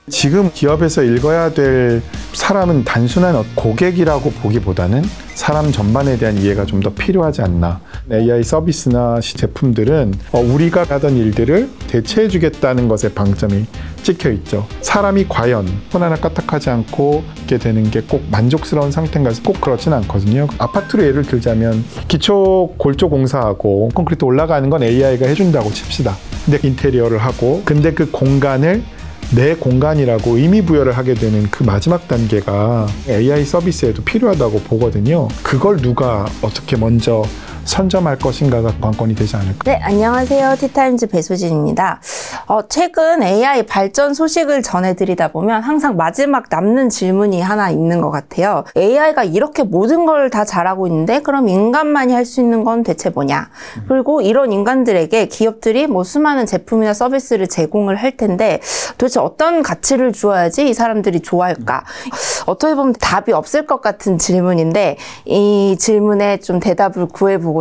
지금 기업에서 읽어야 될 사람은 단순한 고객이라고 보기보다는 사람 전반에 대한 이해가 좀 더 필요하지 않나. AI 서비스나 제품들은 우리가 하던 일들을 대체해 주겠다는 것에 방점이 찍혀 있죠. 사람이 과연 손 하나 까딱하지 않고 있게 되는 게 꼭 만족스러운 상태인가 해서 꼭 그렇진 않거든요. 아파트로 예를 들자면 기초 골조 공사하고 콘크리트 올라가는 건 AI가 해준다고 칩시다. 근데 인테리어를 하고 근데 그 공간을 내 공간이라고 의미 부여를 하게 되는 그 마지막 단계가 AI 서비스에도 필요하다고 보거든요. 그걸 누가 어떻게 먼저 선점할 것인가가 관건이 되지 않을까. 네, 안녕하세요. 티타임즈 배수진입니다. 최근 AI 발전 소식을 전해드리다 보면 항상 마지막 남는 질문이 하나 있는 것 같아요. AI가 이렇게 모든 걸 다 잘하고 있는데 그럼 인간만이 할 수 있는 건 대체 뭐냐? 그리고 이런 인간들에게 기업들이 뭐 수많은 제품이나 서비스를 제공을 할 텐데 도대체 어떤 가치를 주어야지 이 사람들이 좋아할까? 어떻게 보면 답이 없을 것 같은 질문인데 이 질문에 좀 대답을 구해보고자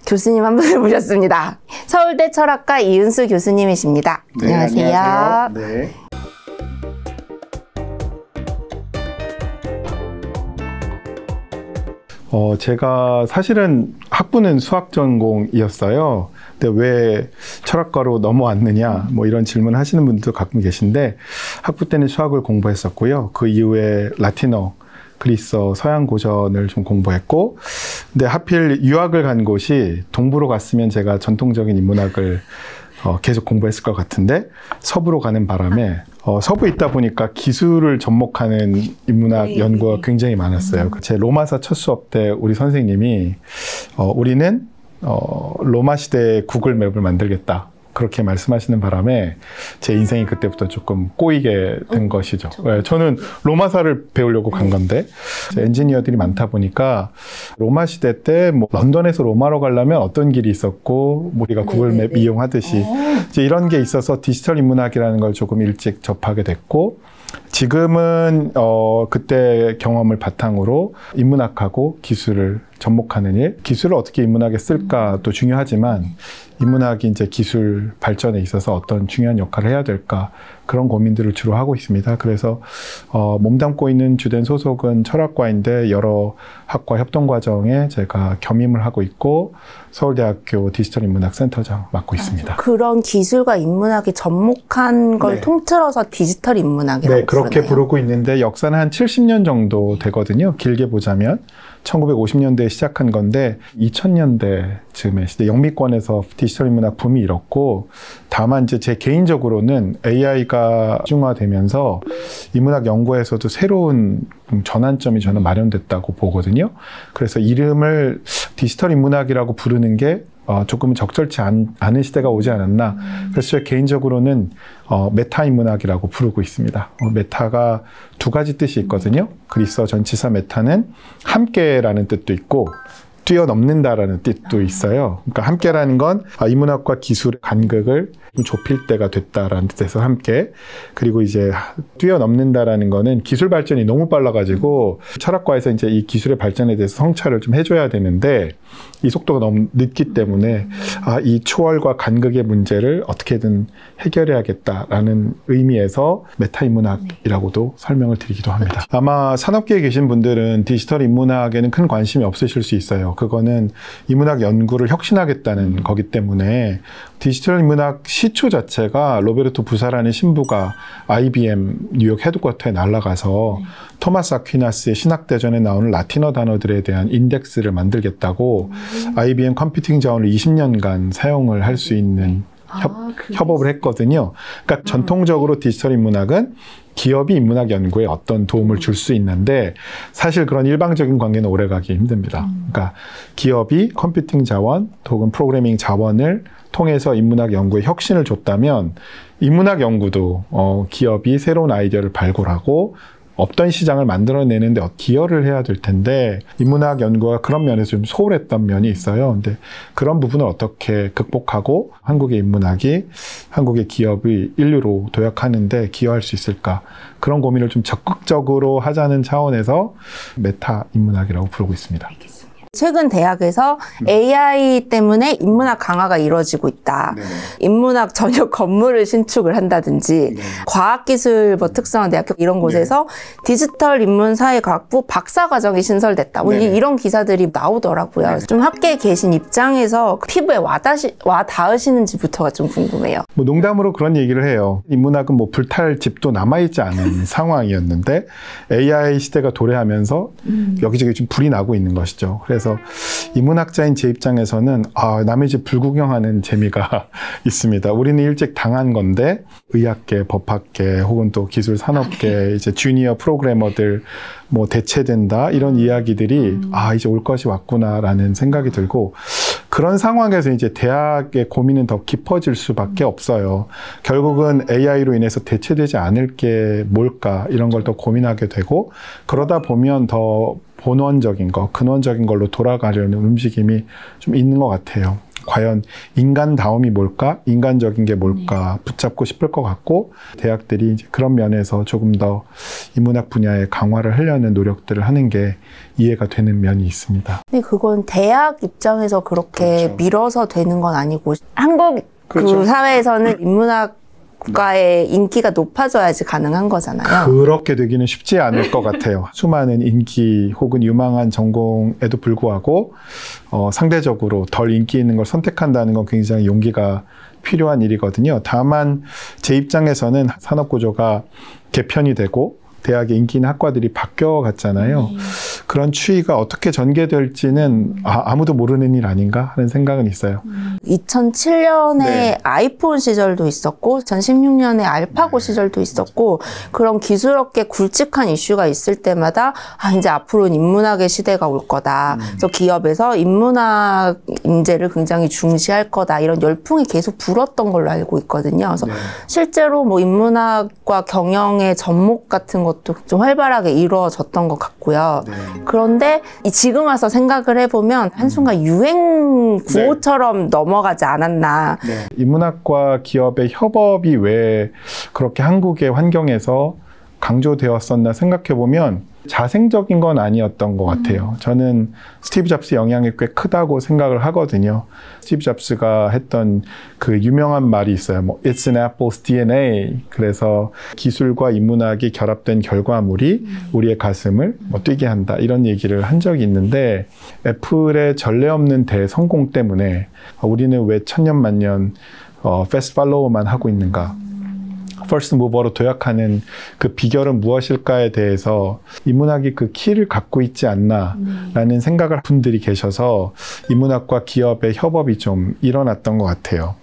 교수님 한 분을 모셨습니다. 서울대 철학과 이은수 교수님이십니다. 네, 안녕하세요. 네. 제가 사실은 학부는 수학 전공이었어요. 근데 왜 철학과로 넘어왔느냐 뭐 이런 질문 하시는 분들도 가끔 계신데 학부 때는 수학을 공부했었고요. 그 이후에 라틴어, 그리스어, 서양 고전을 좀 공부했고 근데 하필 유학을 간 곳이 동부로 갔으면 제가 전통적인 인문학을 계속 공부했을 것 같은데 서부로 가는 바람에 서부에 있다 보니까 기술을 접목하는 인문학 연구가 굉장히 많았어요. 제 로마사 첫 수업 때 우리 선생님이 우리는 로마 시대의 구글 맵을 만들겠다. 그렇게 말씀하시는 바람에 제 인생이 그때부터 조금 꼬이게 된 것이죠. 네, 저는 로마사를 배우려고 간 건데 엔지니어들이 많다 보니까 로마 시대 때 뭐 런던에서 로마로 가려면 어떤 길이 있었고 우리가 구글맵 이용하듯이 이제 이런 게 있어서 디지털 인문학이라는 걸 조금 일찍 접하게 됐고 지금은 그때 경험을 바탕으로 인문학하고 기술을 접목하는 일, 기술을 어떻게 인문학에 쓸까도 중요하지만 인문학이 이제 기술 발전에 있어서 어떤 중요한 역할을 해야 될까 그런 고민들을 주로 하고 있습니다. 그래서 몸담고 있는 주된 소속은 철학과인데 여러 학과 협동 과정에 제가 겸임을 하고 있고 서울대학교 디지털 인문학 센터장 맡고 있습니다. 그런 기술과 인문학이 접목한 걸 통틀어서 디지털 인문학이라고 네, 그렇게 부르네요. 부르고 있는데 역사는 한 70년 정도 되거든요. 길게 보자면 1950년대에 시작한 건데 2000년대쯤에 시대 영미권에서 디지털 인문학 붐이 일었고 다만 이제 제 개인적으로는 AI가 중화되면서 인문학 연구에서도 새로운 전환점이 저는 마련됐다고 보거든요. 그래서 이름을 디지털 인문학이라고 부르는 게 조금은 적절치 않은 시대가 오지 않았나. 그래서 저 개인적으로는 메타 인문학이라고 부르고 있습니다. 메타가 두 가지 뜻이 있거든요. 그리스어 전치사 메타는 함께라는 뜻도 있고 뛰어넘는다라는 뜻도 있어요. 그러니까 함께라는 건 인문학과 기술의 간극을 좁힐 때가 됐다라는 뜻에서 함께, 그리고 이제 뛰어넘는다라는 거는 기술 발전이 너무 빨라가지고 철학과에서 이제 이 기술의 발전에 대해서 성찰을 좀 해줘야 되는데 이 속도가 너무 늦기 때문에 이 초월과 간극의 문제를 어떻게든 해결해야겠다라는 의미에서 메타인문학이라고도 설명을 드리기도 합니다. 아마 산업계에 계신 분들은 디지털 인문학에는 큰 관심이 없으실 수 있어요. 그거는 인문학 연구를 혁신하겠다는 거기 때문에 디지털 인문학 시초 자체가 로베르토 부사라는 신부가 IBM 뉴욕 헤드쿼터에 날아가서 토마스 아퀴나스의 신학대전에 나오는 라틴어 단어들에 대한 인덱스를 만들겠다고 IBM 컴퓨팅 자원을 20년간 사용을 할 수 있는 협업을 했거든요. 그러니까 전통적으로 디지털 인문학은 기업이 인문학 연구에 어떤 도움을 줄 수 있는데 사실 그런 일방적인 관계는 오래가기 힘듭니다. 그러니까 기업이 컴퓨팅 자원 혹은 프로그래밍 자원을 통해서 인문학 연구에 혁신을 줬다면 인문학 연구도 기업이 새로운 아이디어를 발굴하고 없던 시장을 만들어내는데 기여를 해야 될 텐데 인문학 연구가 그런 면에서 좀 소홀했던 면이 있어요. 근데 그런 부분을 어떻게 극복하고 한국의 인문학이 한국의 기업이 인류로 도약하는데 기여할 수 있을까, 그런 고민을 좀 적극적으로 하자는 차원에서 메타 인문학이라고 부르고 있습니다. 알겠습니다. 최근 대학에서 AI 때문에 인문학 강화가 이루어지고 있다. 네네. 인문학 전용 건물을 신축을 한다든지 네. 과학기술 특성화 대학교 이런 곳에서 디지털 인문사회과학부 박사과정이 신설됐다. 뭐 네네. 이런 기사들이 나오더라고요. 네네. 좀 학계에 계신 입장에서 피부에 와 닿으시는지부터가 좀 궁금해요. 뭐 농담으로 그런 얘기를 해요. 인문학은 뭐 불탈 집도 남아있지 않은 상황이었는데 AI 시대가 도래하면서 여기저기 좀 불이 나고 있는 것이죠. 그래서 인문학자인 제 입장에서는 남의 집 불구경하는 재미가 있습니다. 우리는 일찍 당한 건데 의학계, 법학계 혹은 또 기술 산업계 이제 주니어 프로그래머들 뭐 대체된다 이런 이야기들이 이제 올 것이 왔구나라는 생각이 들고 그런 상황에서 이제 대학의 고민은 더 깊어질 수밖에 없어요. 결국은 AI로 인해서 대체되지 않을 게 뭘까 이런 걸 더 고민하게 되고 그러다 보면 더 본원적인 거, 근원적인 걸로 돌아가려는 움직임이 좀 있는 것 같아요. 과연 인간다움이 뭘까? 인간적인 게 뭘까? 붙잡고 싶을 것 같고 대학들이 이제 그런 면에서 조금 더 인문학 분야에 강화를 하려는 노력들을 하는 게 이해가 되는 면이 있습니다. 근데 그건 대학 입장에서 그렇게 그렇죠. 밀어서 되는 건 아니고 한국 그렇죠. 그 사회에서는 인문학 국가의 인기가 높아져야지 가능한 거잖아요. 그렇게 되기는 쉽지 않을 것 같아요. 수많은 인기 혹은 유망한 전공에도 불구하고 상대적으로 덜 인기 있는 걸 선택한다는 건 굉장히 용기가 필요한 일이거든요. 다만 제 입장에서는 산업구조가 개편이 되고 대학의 인기 있는 학과들이 바뀌어갔잖아요. 그런 추이가 어떻게 전개될지는 아무도 모르는 일 아닌가 하는 생각은 있어요. 2007년에 네. 아이폰 시절도 있었고 2016년에 알파고 시절도 있었고 그런 기술업계 굵직한 이슈가 있을 때마다 이제 앞으로는 인문학의 시대가 올 거다. 그래서 기업에서 인문학 인재를 굉장히 중시할 거다. 이런 열풍이 계속 불었던 걸로 알고 있거든요. 그래서 실제로 뭐 인문학과 경영의 접목 같은 것도 좀 활발하게 이루어졌던 것 같고요. 그런데 지금 와서 생각을 해보면 한순간 유행 구호처럼 넘어가지 않았나. 인문학과 기업의 협업이 왜 그렇게 한국의 환경에서 강조되었었나 생각해보면 자생적인 건 아니었던 것 같아요. 저는 스티브 잡스 영향이 꽤 크다고 생각을 하거든요. 스티브 잡스가 했던 그 유명한 말이 있어요. 뭐 It's an apple's DNA. 그래서 기술과 인문학이 결합된 결과물이 우리의 가슴을 뛰게 한다. 이런 얘기를 한 적이 있는데 애플의 전례 없는 대성공 때문에 우리는 왜 천년만년 패스트 팔로우만 하고 있는가. 퍼스트 무버로 도약하는 그 비결은 무엇일까에 대해서 인문학이 그 키를 갖고 있지 않나라는 생각을 분들이 계셔서 인문학과 기업의 협업이 좀 일어났던 것 같아요.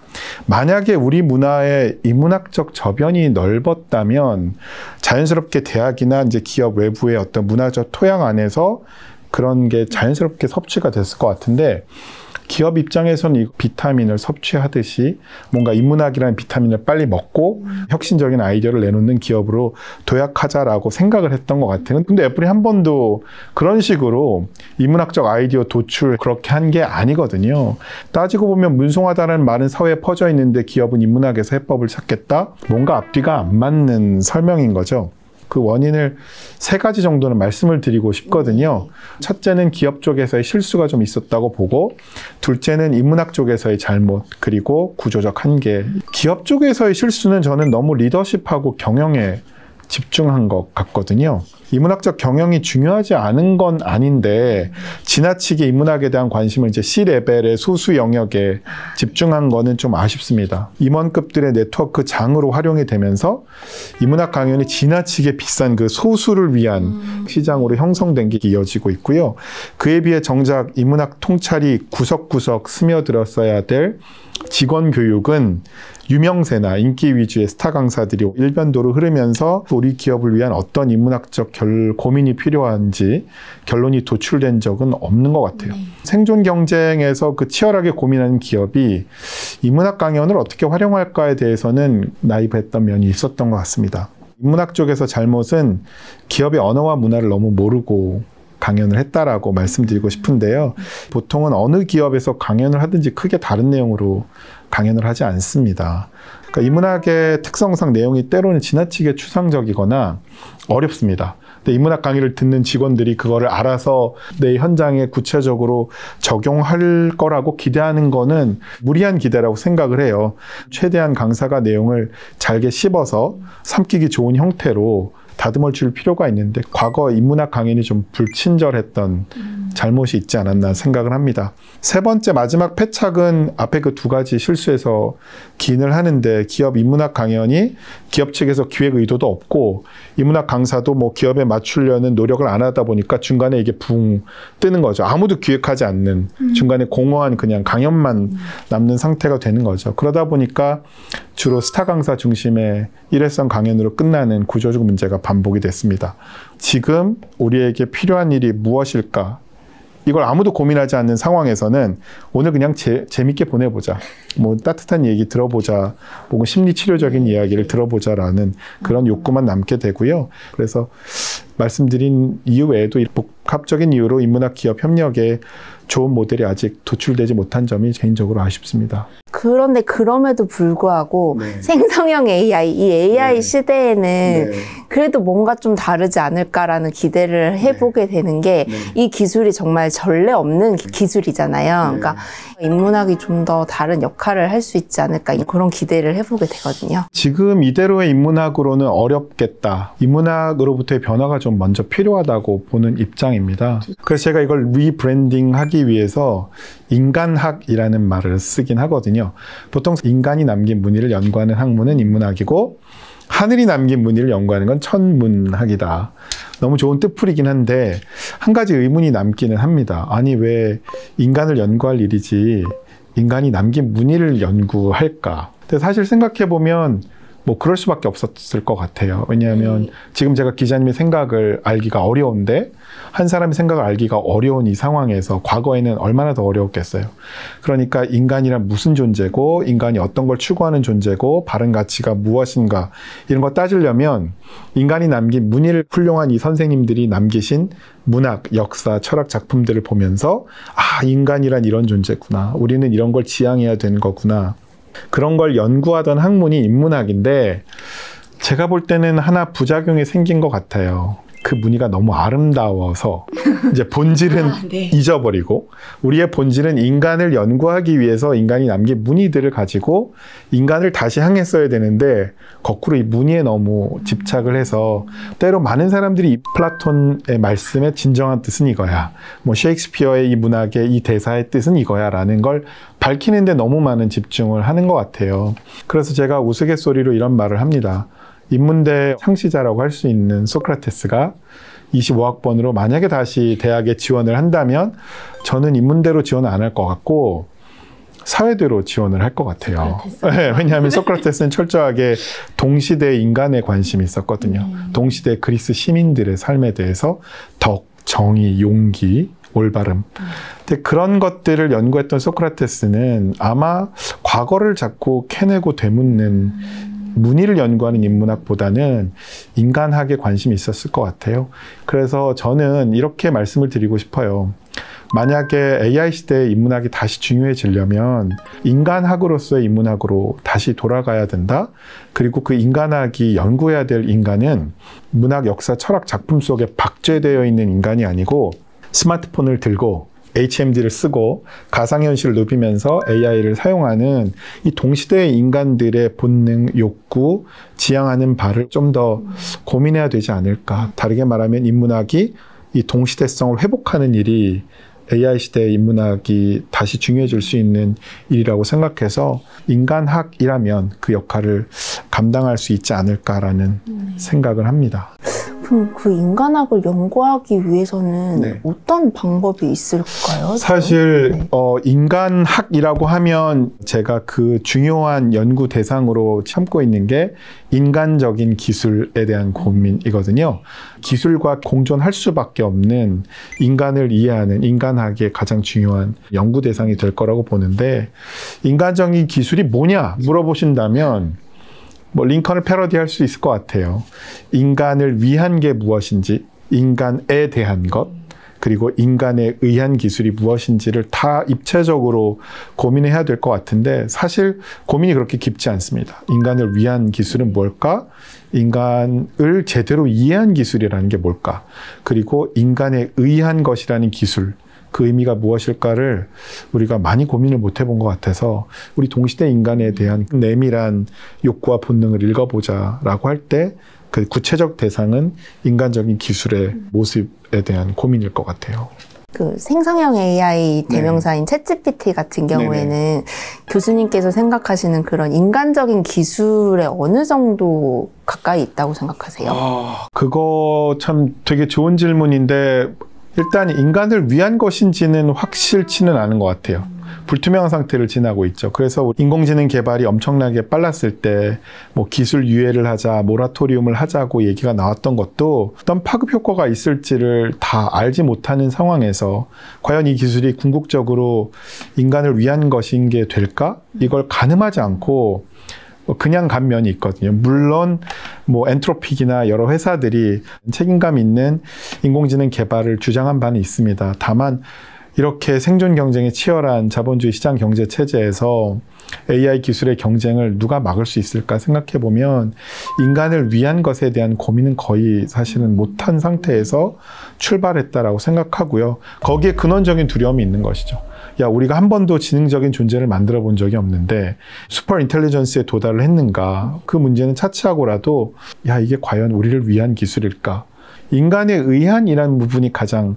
만약에 우리 문화의 인문학적 저변이 넓었다면 자연스럽게 대학이나 이제 기업 외부의 어떤 문화적 토양 안에서 그런 게 자연스럽게 섭취가 됐을 것 같은데 기업 입장에서는 이 비타민을 섭취하듯이 뭔가 인문학이라는 비타민을 빨리 먹고 혁신적인 아이디어를 내놓는 기업으로 도약하자라고 생각을 했던 것 같아요. 근데 애플이 한 번도 그런 식으로 인문학적 아이디어 도출 그렇게 한 게 아니거든요. 따지고 보면 문송하다는 말은 사회에 퍼져 있는데 기업은 인문학에서 해법을 찾겠다? 뭔가 앞뒤가 안 맞는 설명인 거죠. 그 원인을 3가지 정도는 말씀을 드리고 싶거든요. 첫째는 기업 쪽에서의 실수가 좀 있었다고 보고 둘째는 인문학 쪽에서의 잘못 그리고 구조적 한계. 기업 쪽에서의 실수는 저는 너무 리더십하고 경영에 집중한 것 같거든요. 인문학적 경영이 중요하지 않은 건 아닌데 지나치게 인문학에 대한 관심을 이제 C레벨의 소수 영역에 집중한 거는 좀 아쉽습니다. 임원급들의 네트워크 장으로 활용이 되면서 인문학 강연이 지나치게 비싼 그 소수를 위한 시장으로 형성된 게 이어지고 있고요. 그에 비해 정작 인문학 통찰이 구석구석 스며들었어야 될 직원 교육은 유명세나 인기 위주의 스타 강사들이 일변도로 흐르면서 우리 기업을 위한 어떤 인문학적 고민이 필요한지 결론이 도출된 적은 없는 것 같아요. 생존 경쟁에서 그 치열하게 고민하는 기업이 인문학 강연을 어떻게 활용할까에 대해서는 나이브했던 면이 있었던 것 같습니다. 인문학 쪽에서 잘못은 기업의 언어와 문화를 너무 모르고 강연을 했다라고 말씀드리고 싶은데요. 보통은 어느 기업에서 강연을 하든지 크게 다른 내용으로 강연을 하지 않습니다. 그러니까 인문학의 특성상 내용이 때로는 지나치게 추상적이거나 어렵습니다. 근데 인문학 강의를 듣는 직원들이 그거를 알아서 내 현장에 구체적으로 적용할 거라고 기대하는 거는 무리한 기대라고 생각을 해요. 최대한 강사가 내용을 잘게 씹어서 삼키기 좋은 형태로 다듬어 줄 필요가 있는데 과거 인문학 강연이 좀 불친절했던 잘못이 있지 않았나 생각을 합니다. 세 번째 마지막 패착은 앞에 그 두 가지 실수에서 기인을 하는데 기업 인문학 강연이 기업 측에서 기획 의도도 없고 인문학 강사도 뭐 기업에 맞추려는 노력을 안 하다 보니까 중간에 이게 붕 뜨는 거죠. 아무도 기획하지 않는 중간에 공허한 그냥 강연만 남는 상태가 되는 거죠. 그러다 보니까 주로 스타 강사 중심의 일회성 강연으로 끝나는 구조적 문제가 반복이 됐습니다. 지금 우리에게 필요한 일이 무엇일까? 이걸 아무도 고민하지 않는 상황에서는 오늘 그냥 재밌게 보내보자. 뭐 따뜻한 얘기 들어보자. 혹은 심리치료적인 이야기를 들어보자라는 그런 욕구만 남게 되고요. 그래서 말씀드린 이유 외에도 복합적인 이유로 인문학 기업 협력에 좋은 모델이 아직 도출되지 못한 점이 개인적으로 아쉽습니다. 그런데 그럼에도 불구하고 네. 생성형 AI, 이 AI 네. 시대에는 네. 그래도 뭔가 좀 다르지 않을까라는 기대를 해보게 되는 게 이 기술이 정말 전례 없는 기술이잖아요. 그러니까 인문학이 좀 더 다른 역할을 할 수 있지 않을까 그런 기대를 해보게 되거든요. 지금 이대로의 인문학으로는 어렵겠다. 인문학으로부터의 변화가 좀 먼저 필요하다고 보는 입장입니다. 그래서 제가 이걸 리브랜딩하기 위해서 인간학이라는 말을 쓰긴 하거든요. 보통 인간이 남긴 문의를 연구하는 학문은 인문학이고 하늘이 남긴 문의를 연구하는 건 천문학이다. 너무 좋은 뜻풀이긴 한데 한 가지 의문이 남기는 합니다. 아니 왜 인간을 연구할 일이지 인간이 남긴 문의를 연구할까? 근데 사실 생각해보면 뭐 그럴 수밖에 없었을 것 같아요. 왜냐하면 지금 제가 기자님의 생각을 알기가 어려운데 한 사람의 생각을 알기가 어려운 이 상황에서 과거에는 얼마나 더 어려웠겠어요. 그러니까 인간이란 무슨 존재고 인간이 어떤 걸 추구하는 존재고 바른 가치가 무엇인가 이런 거 따지려면 인간이 남긴 문의를 훌륭한 이 선생님들이 남기신 문학, 역사, 철학 작품들을 보면서 아 인간이란 이런 존재구나. 우리는 이런 걸 지향해야 되는 거구나. 그런 걸 연구하던 학문이 인문학인데 제가 볼 때는 하나 부작용이 생긴 것 같아요. 그 문의가 너무 아름다워서 이제 본질은 네. 잊어버리고 우리의 본질은 인간을 연구하기 위해서 인간이 남긴 문의들을 가지고 인간을 다시 향했어야 되는데 거꾸로 이 문의에 너무 집착을 해서 때로 많은 사람들이 이 플라톤의 말씀의 진정한 뜻은 이거야. 뭐 셰익스피어의 이 문학의 이 대사의 뜻은 이거야 라는 걸 밝히는데 너무 많은 집중을 하는 것 같아요. 그래서 제가 우스갯소리로 이런 말을 합니다. 인문대 창시자라고 할 수 있는 소크라테스가 25학번으로 만약에 다시 대학에 지원을 한다면 저는 인문대로 지원을 안 할 것 같고 사회대로 지원을 할 것 같아요. 네, 왜냐하면 소크라테스는 철저하게 동시대 인간에 관심이 있었거든요. 동시대 그리스 시민들의 삶에 대해서 덕, 정의, 용기, 올바름. 근데 그런 것들을 연구했던 소크라테스는 아마 과거를 자꾸 캐내고 되묻는 문의를 연구하는 인문학보다는 인간학에 관심이 있었을 것 같아요. 그래서 저는 이렇게 말씀을 드리고 싶어요. 만약에 AI 시대의 인문학이 다시 중요해지려면 인간학으로서의 인문학으로 다시 돌아가야 된다. 그리고 그 인간학이 연구해야 될 인간은 문학, 역사, 철학 작품 속에 박제되어 있는 인간이 아니고 스마트폰을 들고 HMD를 쓰고 가상현실을 누비면서 AI를 사용하는 이 동시대의 인간들의 본능, 욕구, 지향하는 바를 좀 더 고민해야 되지 않을까. 다르게 말하면 인문학이 이 동시대성을 회복하는 일이 AI 시대의 인문학이 다시 중요해질 수 있는 일이라고 생각해서 인간학이라면 그 역할을 감당할 수 있지 않을까라는 생각을 합니다. 그럼 그 인간학을 연구하기 위해서는 네. 어떤 방법이 있을까요? 사실 네. 인간학이라고 하면 제가 그 중요한 연구 대상으로 참고 있는 게 인간적인 기술에 대한 고민이거든요. 기술과 공존할 수밖에 없는 인간을 이해하는 인간학의 가장 중요한 연구 대상이 될 거라고 보는데 인간적인 기술이 뭐냐 물어보신다면 뭐 링컨을 패러디할 수 있을 것 같아요. 인간을 위한 게 무엇인지, 인간에 대한 것, 그리고 인간에 의한 기술이 무엇인지를 다 입체적으로 고민해야 될 것 같은데 사실 고민이 그렇게 깊지 않습니다. 인간을 위한 기술은 뭘까? 인간을 제대로 이해한 기술이라는 게 뭘까? 그리고 인간에 의한 것이라는 기술, 그 의미가 무엇일까를 우리가 많이 고민을 못 해본 것 같아서 우리 동시대 인간에 대한 내밀한 욕구와 본능을 읽어보자라고 할 때 그 구체적 대상은 인간적인 기술의 모습에 대한 고민일 것 같아요. 그 생성형 AI 대명사인 챗GPT 같은 경우에는 교수님께서 생각하시는 그런 인간적인 기술에 어느 정도 가까이 있다고 생각하세요? 그거 참 되게 좋은 질문인데 일단 인간을 위한 것인지는 확실치는 않은 것 같아요. 불투명한 상태를 지나고 있죠. 그래서 인공지능 개발이 엄청나게 빨랐을 때 뭐 기술 유예를 하자, 모라토리움을 하자고 얘기가 나왔던 것도 어떤 파급 효과가 있을지를 다 알지 못하는 상황에서 과연 이 기술이 궁극적으로 인간을 위한 것인 게 될까? 이걸 가늠하지 않고 그냥 간 면이 있거든요. 물론 뭐 엔트로픽이나 여러 회사들이 책임감 있는 인공지능 개발을 주장한 바는 있습니다. 다만 이렇게 생존 경쟁이 치열한 자본주의 시장 경제 체제에서 AI 기술의 경쟁을 누가 막을 수 있을까 생각해 보면 인간을 위한 것에 대한 고민은 거의 사실은 못한 상태에서 출발했다라고 생각하고요. 거기에 근원적인 두려움이 있는 것이죠. 야, 우리가 한 번도 지능적인 존재를 만들어 본 적이 없는데 슈퍼 인텔리전스에 도달을 했는가? 그 문제는 차치하고라도 야, 이게 과연 우리를 위한 기술일까? 인간에 의한이라는 부분이 가장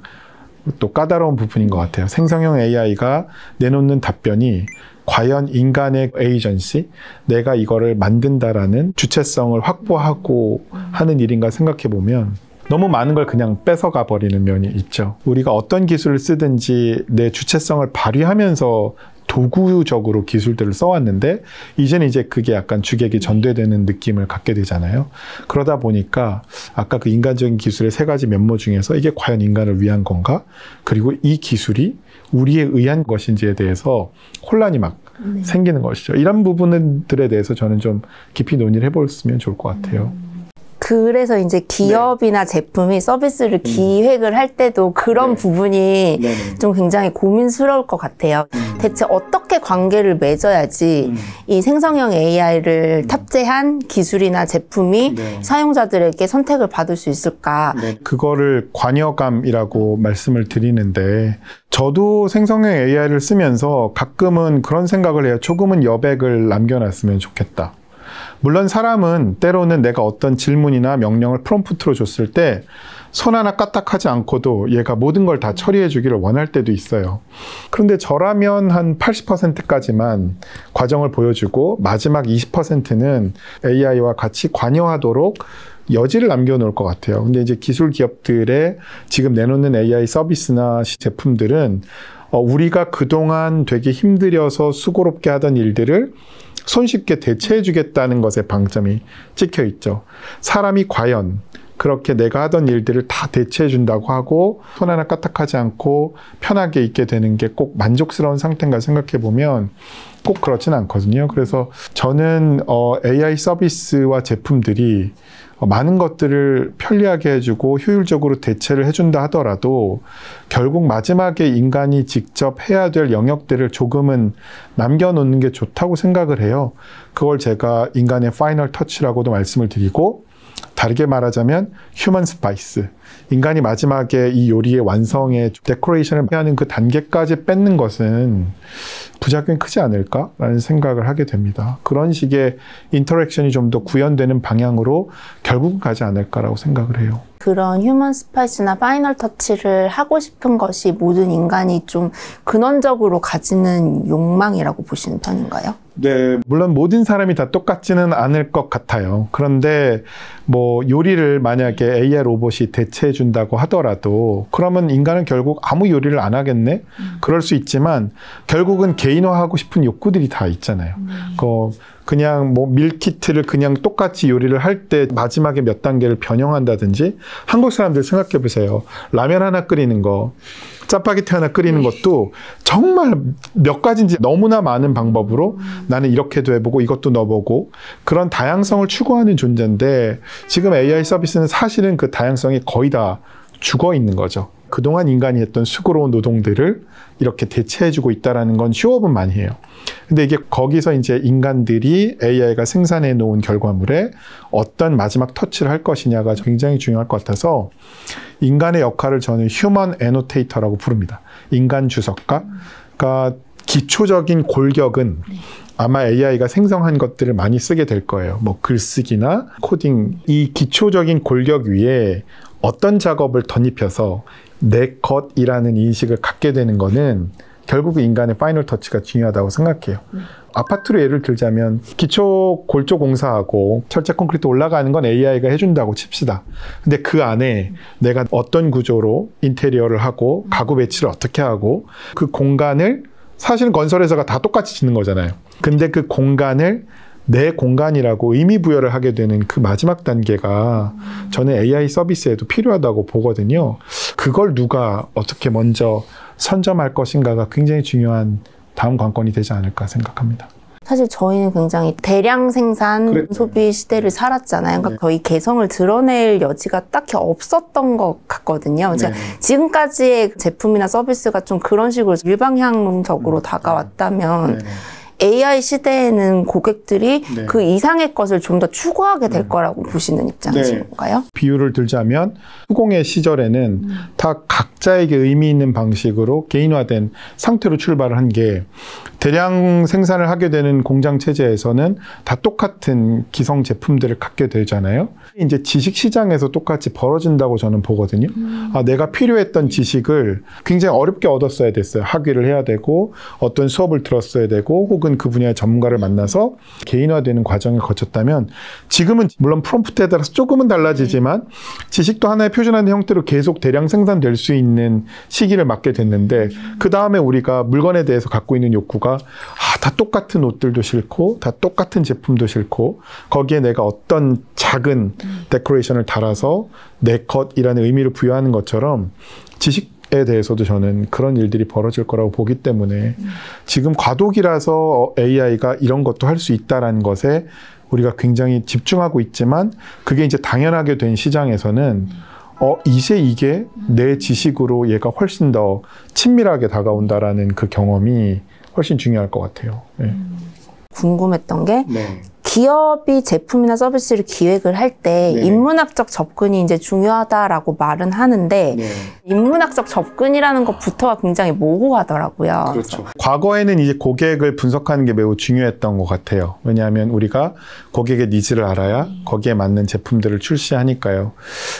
또 까다로운 부분인 것 같아요. 생성형 AI가 내놓는 답변이 과연 인간의 에이전시, 내가 이거를 만든다라는 주체성을 확보하고 하는 일인가 생각해 보면 너무 많은 걸 그냥 뺏어가 버리는 면이 있죠. 우리가 어떤 기술을 쓰든지 내 주체성을 발휘하면서 도구적으로 기술들을 써왔는데 이제는 이제 그게 약간 주객이 전대되는 느낌을 갖게 되잖아요. 그러다 보니까 아까 그 인간적인 기술의 세 가지 면모 중에서 이게 과연 인간을 위한 건가? 그리고 이 기술이 우리에 의한 것인지에 대해서 혼란이 막 생기는 것이죠. 이런 부분들에 대해서 저는 좀 깊이 논의를 해봤으면 좋을 것 같아요. 그래서 이제 기업이나 제품이 서비스를 기획을 할 때도 그런 부분이 좀 굉장히 고민스러울 것 같아요. 대체 어떻게 관계를 맺어야지 이 생성형 AI를 탑재한 기술이나 제품이 사용자들에게 선택을 받을 수 있을까? 그거를 관여감이라고 말씀을 드리는데 저도 생성형 AI를 쓰면서 가끔은 그런 생각을 해요. 조금은 여백을 남겨놨으면 좋겠다. 물론 사람은 때로는 내가 어떤 질문이나 명령을 프롬프트로 줬을 때 손 하나 까딱하지 않고도 얘가 모든 걸 다 처리해 주기를 원할 때도 있어요. 그런데 저라면 한 80%까지만 과정을 보여주고 마지막 20%는 AI와 같이 관여하도록 여지를 남겨놓을 것 같아요. 근데 이제 기술 기업들의 지금 내놓는 AI 서비스나 제품들은 우리가 그동안 되게 힘들여서 수고롭게 하던 일들을 손쉽게 대체해주겠다는 것에 방점이 찍혀 있죠. 사람이 과연 그렇게 내가 하던 일들을 다 대체해준다고 하고 손 하나 까딱하지 않고 편하게 있게 되는 게 꼭 만족스러운 상태인가 생각해보면 꼭 그렇진 않거든요. 그래서 저는 AI 서비스와 제품들이 많은 것들을 편리하게 해주고 효율적으로 대체를 해준다 하더라도 결국 마지막에 인간이 직접 해야 될 영역들을 조금은 남겨놓는 게 좋다고 생각을 해요. 그걸 제가 인간의 파이널 터치라고도 말씀을 드리고 다르게 말하자면 휴먼 스파이스. 인간이 마지막에 이 요리의 완성에 데코레이션을 하는 그 단계까지 뺏는 것은 부작용이 크지 않을까라는 생각을 하게 됩니다. 그런 식의 인터랙션이 좀 더 구현되는 방향으로 결국은 가지 않을까라고 생각을 해요. 그런 휴먼 스파이스나 파이널 터치를 하고 싶은 것이 모든 인간이 좀 근원적으로 가지는 욕망이라고 보시는 편인가요? 네, 물론 모든 사람이 다 똑같지는 않을 것 같아요. 그런데 뭐 요리를 만약에 AI 로봇이 대체해 준다고 하더라도 그러면 인간은 결국 아무 요리를 안 하겠네? 그럴 수 있지만 결국은 개인화하고 싶은 욕구들이 다 있잖아요. 그냥 뭐 밀키트를 그냥 똑같이 요리를 할 때 마지막에 몇 단계를 변형한다든지 한국 사람들 생각해 보세요. 라면 하나 끓이는 거, 짜파게티 하나 끓이는 것도 정말 몇 가지인지 너무나 많은 방법으로 나는 이렇게도 해보고 이것도 넣어보고 그런 다양성을 추구하는 존재인데 지금 AI 서비스는 사실은 그 다양성이 거의 다 죽어 있는 거죠. 그동안 인간이 했던 수고로운 노동들을 이렇게 대체해주고 있다는 건 쇼업은 많이 해요. 근데 이게 거기서 이제 인간들이 AI가 생산해 놓은 결과물에 어떤 마지막 터치를 할 것이냐가 굉장히 중요할 것 같아서 인간의 역할을 저는 휴먼 애노테이터라고 부릅니다. 인간 주석가. 그러니까 기초적인 골격은 아마 AI가 생성한 것들을 많이 쓰게 될 거예요. 뭐 글쓰기나 코딩. 이 기초적인 골격 위에 어떤 작업을 덧입혀서 내 것이라는 인식을 갖게 되는 거는 결국 인간의 파이널 터치가 중요하다고 생각해요. 아파트로 예를 들자면 기초 골조 공사하고 철제 콘크리트 올라가는 건 AI가 해준다고 칩시다. 근데 그 안에 내가 어떤 구조로 인테리어를 하고 가구 배치를 어떻게 하고 그 공간을 사실은 건설회사가 다 똑같이 짓는 거잖아요. 근데 그 공간을 내 공간이라고 의미 부여를 하게 되는 그 마지막 단계가 저는 AI 서비스에도 필요하다고 보거든요. 그걸 누가 어떻게 먼저 선점할 것인가가 굉장히 중요한 다음 관건이 되지 않을까 생각합니다. 사실 저희는 굉장히 대량 생산 소비 시대를 살았잖아요. 그러니까 거의 개성을 드러낼 여지가 딱히 없었던 것 같거든요. 제가 지금까지의 제품이나 서비스가 좀 그런 식으로 일방향적으로 다가왔다면 AI 시대에는 고객들이 그 이상의 것을 좀 더 추구하게 될 거라고 보시는 입장이신 건가요? 비유를 들자면 후공의 시절에는 다 각자에게 의미 있는 방식으로 개인화된 상태로 출발을 한 게 대량 생산을 하게 되는 공장 체제에서는 다 똑같은 기성 제품들을 갖게 되잖아요. 이제 지식 시장에서 똑같이 벌어진다고 저는 보거든요. 내가 필요했던 지식을 굉장히 어렵게 얻었어야 됐어요. 학위를 해야 되고 어떤 수업을 들었어야 되고 혹은 그 분야의 전문가를 만나서 개인화되는 과정을 거쳤다면 지금은 물론 프롬프트에 따라서 조금은 달라지지만 지식도 하나의 표준화된 형태로 계속 대량 생산될 수 있는 시기를 맞게 됐는데 그 다음에 우리가 물건에 대해서 갖고 있는 욕구가 다 똑같은 옷들도 싫고 다 똑같은 제품도 싫고 거기에 내가 어떤 작은 데코레이션을 달아서 내 것이라는 의미를 부여하는 것처럼 지식에 대해서도 저는 그런 일들이 벌어질 거라고 보기 때문에 지금 과도기라서 AI가 이런 것도 할 수 있다는 것에 우리가 굉장히 집중하고 있지만 그게 이제 당연하게 된 시장에서는 이제 이게 내 지식으로 얘가 훨씬 더 친밀하게 다가온다라는 그 경험이 훨씬 중요할 것 같아요. 궁금했던 게 기업이 제품이나 서비스를 기획을 할 때 인문학적 접근이 이제 중요하다라고 말은 하는데 인문학적 접근이라는 것부터가 굉장히 모호하더라고요. 그렇죠. 과거에는 이제 고객을 분석하는 게 매우 중요했던 것 같아요. 왜냐하면 우리가 고객의 니즈를 알아야 거기에 맞는 제품들을 출시하니까요.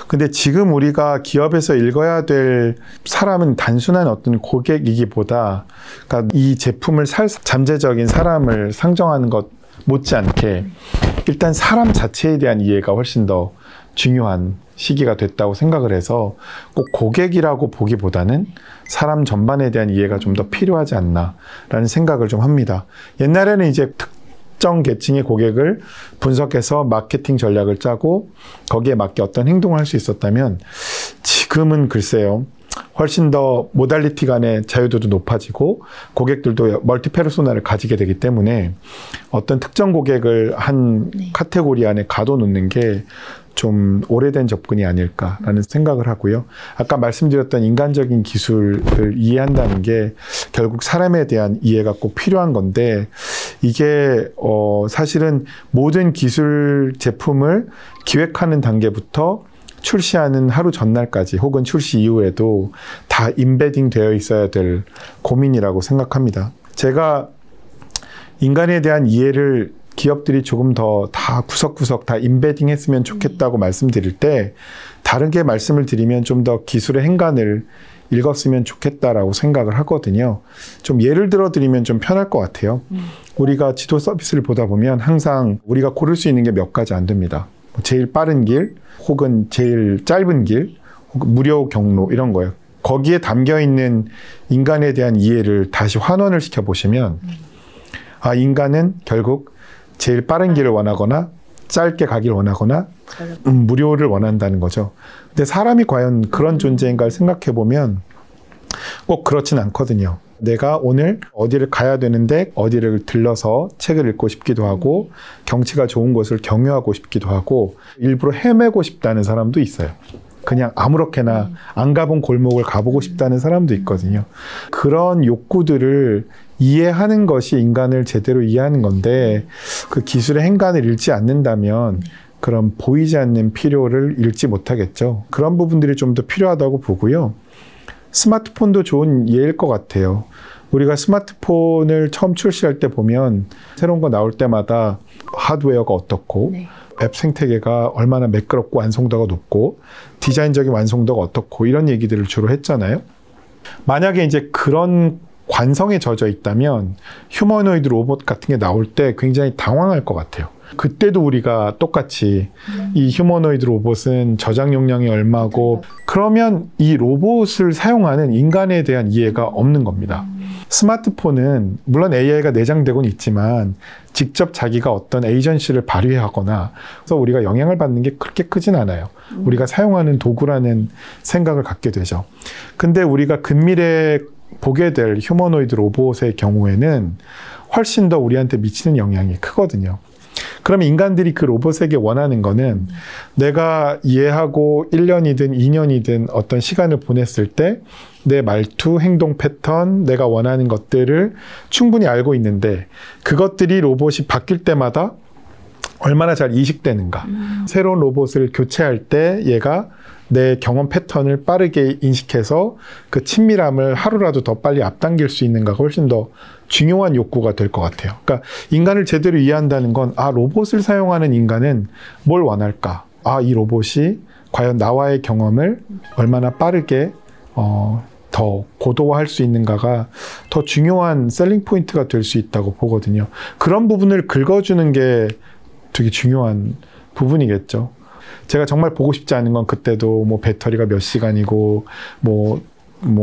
근데 지금 우리가 기업에서 읽어야 될 사람은 단순한 어떤 고객이기보다 그러니까 이 제품을 살 잠재적인 사람을 상정하는 것 못지않게 일단 사람 자체에 대한 이해가 훨씬 더 중요한 시기가 됐다고 생각을 해서 꼭 고객이라고 보기보다는 사람 전반에 대한 이해가 좀 더 필요하지 않나라는 생각을 좀 합니다. 옛날에는 이제 특정 계층의 고객을 분석해서 마케팅 전략을 짜고 거기에 맞게 어떤 행동을 할 수 있었다면 지금은 글쎄요. 훨씬 더 모달리티 간의 자유도도 높아지고 고객들도 멀티 페르소나를 가지게 되기 때문에 어떤 특정 고객을 한 카테고리 안에 가둬놓는 게 좀 오래된 접근이 아닐까라는 생각을 하고요. 아까 말씀드렸던 인간적인 기술을 이해한다는 게 결국 사람에 대한 이해가 꼭 필요한 건데 이게 사실은 모든 기술 제품을 기획하는 단계부터 출시하는 하루 전날까지 혹은 출시 이후에도 다 임베딩 되어 있어야 될 고민이라고 생각합니다. 제가 인간에 대한 이해를 기업들이 조금 더 다 구석구석 다 임베딩 했으면 좋겠다고 말씀드릴 때 다르게 말씀을 드리면 좀 더 기술의 행간을 읽었으면 좋겠다라고 생각을 하거든요. 좀 예를 들어 드리면 좀 편할 것 같아요. 우리가 지도 서비스를 보다 보면 항상 우리가 고를 수 있는 게 몇 가지 안 됩니다. 제일 빠른 길, 혹은 제일 짧은 길, 혹은 무료 경로 이런 거예요. 거기에 담겨있는 인간에 대한 이해를 다시 환원을 시켜보시면 인간은 결국 제일 빠른 길을 원하거나 짧게 가길 원하거나 무료를 원한다는 거죠. 근데 사람이 과연 그런 존재인가를 생각해보면 꼭 그렇진 않거든요. 내가 오늘 어디를 가야 되는데 어디를 들러서 책을 읽고 싶기도 하고 경치가 좋은 곳을 경유하고 싶기도 하고 일부러 헤매고 싶다는 사람도 있어요. 그냥 아무렇게나 안 가본 골목을 가보고 싶다는 사람도 있거든요. 그런 욕구들을 이해하는 것이 인간을 제대로 이해하는 건데 그 기술의 행간을 잃지 않는다면 그런 보이지 않는 필요를 잃지 못하겠죠. 그런 부분들이 좀 더 필요하다고 보고요. 스마트폰도 좋은 예일 것 같아요. 우리가 스마트폰을 처음 출시할 때 보면 새로운 거 나올 때마다 하드웨어가 어떻고 네. 앱 생태계가 얼마나 매끄럽고 완성도가 높고 디자인적인 완성도가 어떻고 이런 얘기들을 주로 했잖아요. 만약에 이제 그런 관성에 젖어 있다면 휴머노이드 로봇 같은 게 나올 때 굉장히 당황할 것 같아요. 그때도 우리가 똑같이 이 휴머노이드 로봇은 저장 용량이 얼마고 그러면 이 로봇을 사용하는 인간에 대한 이해가 없는 겁니다. 스마트폰은 물론 AI가 내장되곤 있지만 직접 자기가 어떤 에이전시를 발휘하거나 그래서 우리가 영향을 받는 게 그렇게 크진 않아요. 우리가 사용하는 도구라는 생각을 갖게 되죠. 근데 우리가 근미래에 보게 될 휴머노이드 로봇의 경우에는 훨씬 더 우리한테 미치는 영향이 크거든요. 그러면 인간들이 그 로봇에게 원하는 거는 내가 이해하고 1년이든 2년이든 어떤 시간을 보냈을 때 내 말투, 행동 패턴, 내가 원하는 것들을 충분히 알고 있는데 그것들이 로봇이 바뀔 때마다 얼마나 잘 이식되는가. 새로운 로봇을 교체할 때 얘가 내 경험 패턴을 빠르게 인식해서 그 친밀함을 하루라도 더 빨리 앞당길 수 있는가가 훨씬 더 중요한 욕구가 될 것 같아요. 그러니까 인간을 제대로 이해한다는 건 로봇을 사용하는 인간은 뭘 원할까? 이 로봇이 과연 나와의 경험을 얼마나 빠르게 더 고도화할 수 있는가가 더 중요한 셀링 포인트가 될 수 있다고 보거든요. 그런 부분을 긁어주는 게 되게 중요한 부분이겠죠. 제가 정말 보고 싶지 않은 건 그때도 뭐 배터리가 몇 시간이고 뭐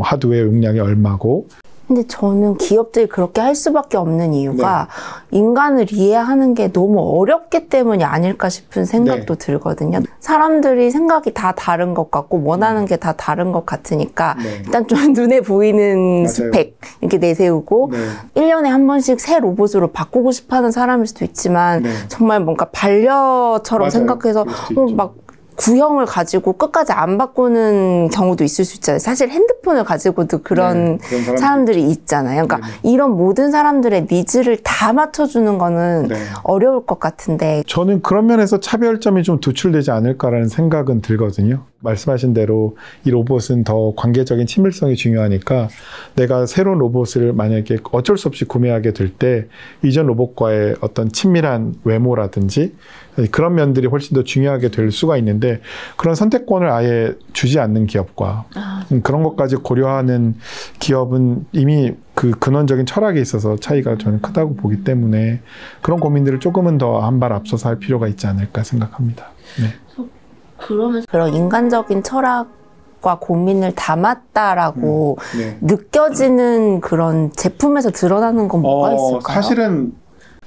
하드웨어 용량이 얼마고. 근데 저는 기업들이 그렇게 할 수밖에 없는 이유가 네. 인간을 이해하는 게 너무 어렵기 때문이 아닐까 싶은 생각도 네. 들거든요. 사람들이 생각이 다 다른 것 같고 원하는 게 다 다른 것 같으니까 네. 일단 좀 눈에 보이는 맞아요. 스펙 이렇게 내세우고 네. 1년에 한 번씩 새 로봇으로 바꾸고 싶어하는 사람일 수도 있지만 네. 정말 뭔가 반려처럼 맞아요. 생각해서 막 구형을 가지고 끝까지 안 바꾸는 경우도 있을 수 있잖아요. 사실 핸드폰을 가지고도 그런 사람들이 있잖아요. 그러니까 이런 모든 사람들의 니즈를 다 맞춰주는 거는 어려울 것 같은데 저는 그런 면에서 차별점이 좀 도출되지 않을까라는 생각은 들거든요. 말씀하신 대로 이 로봇은 더 관계적인 친밀성이 중요하니까 내가 새로운 로봇을 만약에 어쩔 수 없이 구매하게 될 때 이전 로봇과의 어떤 친밀한 외모라든지 그런 면들이 훨씬 더 중요하게 될 수가 있는데 그런 선택권을 아예 주지 않는 기업과 그런 것까지 고려하는 기업은 이미 그 근원적인 철학에 있어서 차이가 저는 크다고 보기 때문에 그런 고민들을 조금은 더 한 발 앞서서 할 필요가 있지 않을까 생각합니다. 네. 그러면서 그런 인간적인 철학과 고민을 담았다라고 네. 느껴지는 그런 제품에서 드러나는 건 뭐가 있을까요? 사실은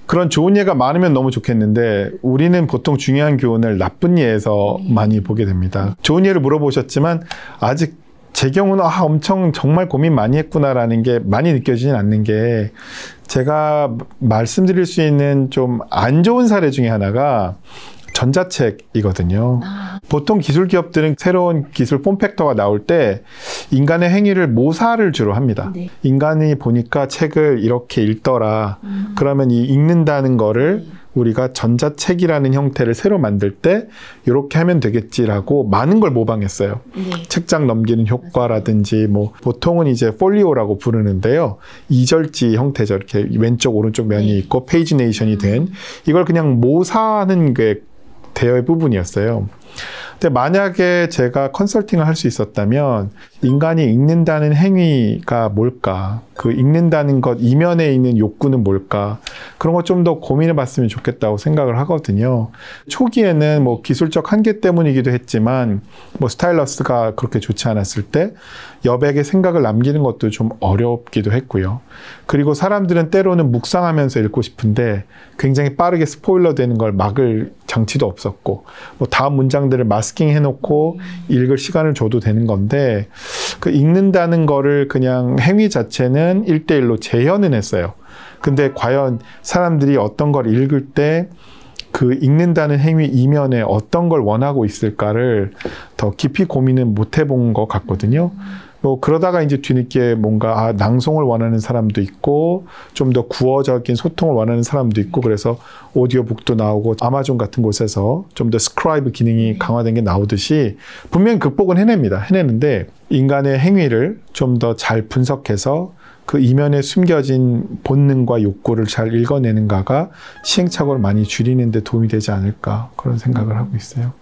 그런 좋은 예가 많으면 너무 좋겠는데 우리는 보통 중요한 교훈을 나쁜 예에서 많이 보게 됩니다. 좋은 예를 물어보셨지만 아직 제 경우는 엄청 정말 고민 많이 했구나라는 게 많이 느껴지진 않는 게 제가 말씀드릴 수 있는 좀 안 좋은 사례 중에 하나가 전자책이거든요. 보통 기술 기업들은 새로운 기술 폼팩터가 나올 때 인간의 행위를 모사를 주로 합니다. 네. 인간이 보니까 책을 이렇게 읽더라. 그러면 이 읽는다는 거를 우리가 전자책이라는 형태를 새로 만들 때 이렇게 하면 되겠지라고 많은 걸 모방했어요. 네. 책장 넘기는 효과라든지 뭐 보통은 이제 폴리오라고 부르는데요. 이절지 형태죠. 이렇게 왼쪽 오른쪽 면이 있고 페이지네이션이 된 이걸 그냥 모사하는 게 대여의 부분이었어요. 근데 만약에 제가 컨설팅을 할 수 있었다면 인간이 읽는다는 행위가 뭘까? 그 읽는다는 것 이면에 있는 욕구는 뭘까? 그런 거 좀 더 고민해 봤으면 좋겠다고 생각을 하거든요. 초기에는 뭐 기술적 한계 때문이기도 했지만 뭐 스타일러스가 그렇게 좋지 않았을 때 여백의 생각을 남기는 것도 좀 어렵기도 했고요. 그리고 사람들은 때로는 묵상하면서 읽고 싶은데 굉장히 빠르게 스포일러 되는 걸 막을 장치도 없었고 뭐 다음 문장들을 마스킹 해놓고 읽을 시간을 줘도 되는 건데 그 읽는다는 거를 그냥 행위 자체는 1:1로 재현은 했어요. 근데 과연 사람들이 어떤 걸 읽을 때 그 그 읽는다는 행위 이면에 어떤 걸 원하고 있을까를 더 깊이 고민을 못 해본 것 같거든요. 뭐 그러다가 이제 뒤늦게 뭔가 낭송을 원하는 사람도 있고 좀 더 구어적인 소통을 원하는 사람도 있고 그래서 오디오북도 나오고 아마존 같은 곳에서 좀 더 스크라이브 기능이 강화된 게 나오듯이 분명히 극복은 해내는데 인간의 행위를 좀 더 잘 분석해서 그 이면에 숨겨진 본능과 욕구를 잘 읽어내는가가 시행착오를 많이 줄이는 데 도움이 되지 않을까 그런 생각을 하고 있어요.